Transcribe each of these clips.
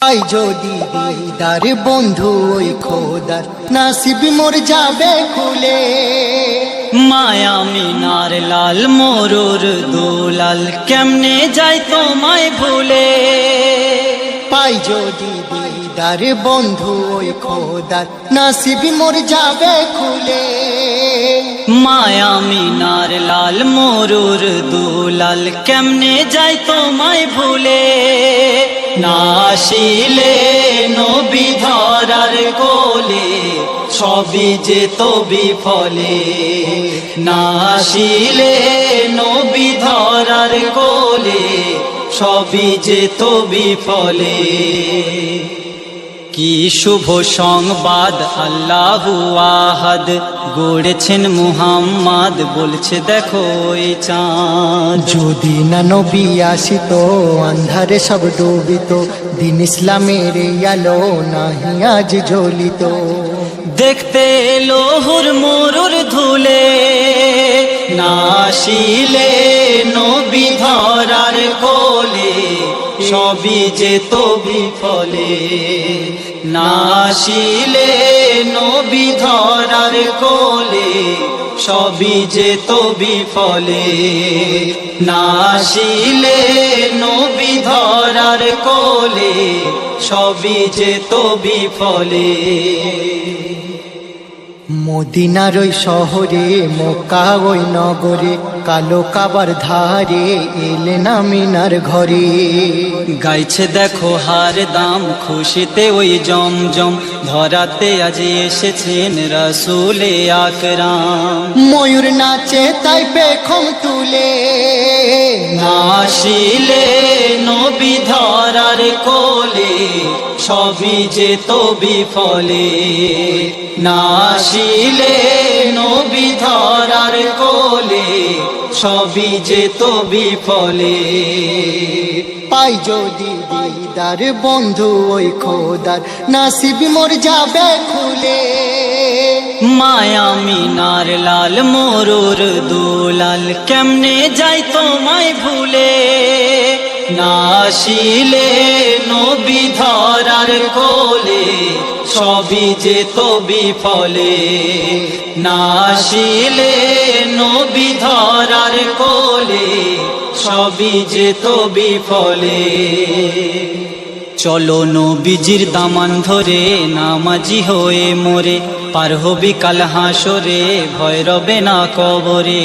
পাই যদি দিদার বন্ধু ওই খোদার নাসিব মোর যাবে খুলে। মায়া মিনার লাল মোরুর দুলাল কেমনে যাই তোমায় ভুলে। পাই যদি দিদার বন্ধু ওই খোদার নাসিব মোর যাবে খুলে। মায়া মিনার লাল মোরুর দুলাল কেমনে যাই তোমায় ভুলে। না আসিলে নবী ধরার কোলে সবই যেত বিফলে। না আসিলে নবী ধরার কোলে সবই যেত বিফলে। কি শুভ সংবাদ আল্লাহু আহাদ গড়েছেন মুহাম্মদ বলছে দেখো ওই চাঁদ। যদি না নবী আসিত আন্ধারে সব ডুবিত, দিন ইসলামের আলো নাহি আজ জ্বলিত। দেখতে লোহুর মোরুর ধুলে না আসিলে নবী ধরার কোলে সবই যেত বিফলে। না আসিলে নবী ধরার কোলে সবই যেত বিফলে। না আসিলে নবী ধরার কোলে সবই যেত বিফলে। মদিনার ওই শহরে মক্কা ওই নগরে কালো কাবার ধারে এলেন আমিনার ঘরে। গাইছে দেখো হার দাম খুশিতে ওই জমজম ধরাতে আজ এসেছেন রাসূলে আকরাম। ময়ূর নাচে তাই পেখম তুলে না আসিলে নবী ধরার কোলে সবই যেত বিফলে। না আসিলে নবী ধরার কোলে সবই যেত বিফলে। পাই যদি দিদার বন্ধু ওই খোদার নাসিব মোর যাবে খুলে। মায়া মিনার লাল মোরুর দুলাল কেমনে যাই তোমায় ভুলে। না আসিলে নবী ধরার কোলে সবই যেত বিফলে। না আসিলে নবী ধরার কোলে সবই যেত বিফলে। চলো নবীজির দামান ধরে নামাজি হয়ে মোরে পার হবি কাল হাসরে ভয় রবে না কবরে।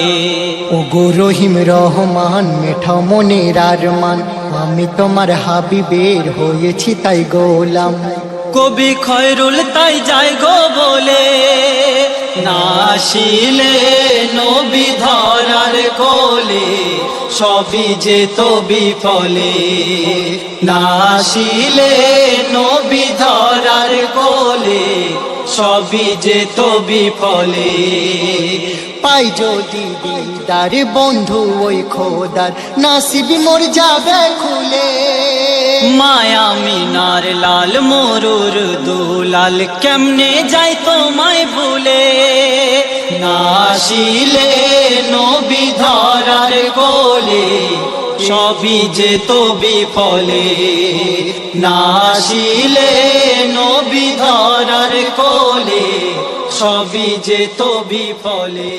ও গো রহিম রহমান মেঠা মনের আরমান, আমি তোমার হাবিবের হয়েছি তাই গোলাম। কবি খয়রুল তাই যায় গো বলে না আসিলে নবী ধরার কোলে সবই যেত বিফলে। না আসিলে নবী ধরার কোলে সবই যেত বিফলে। পাই যদি দিদার বন্ধু ওই খোদার নাসিব মোর যাবে খুলে। মায়া মিনার লাল মোরুর দুলাল কেমনে যাই তোমায় ভুলে। না আসিলে নবী ধরার কোলে সবই যেত বিফলে। না আসিলে নবী ধরার কোলে সবই যেত বিফলে।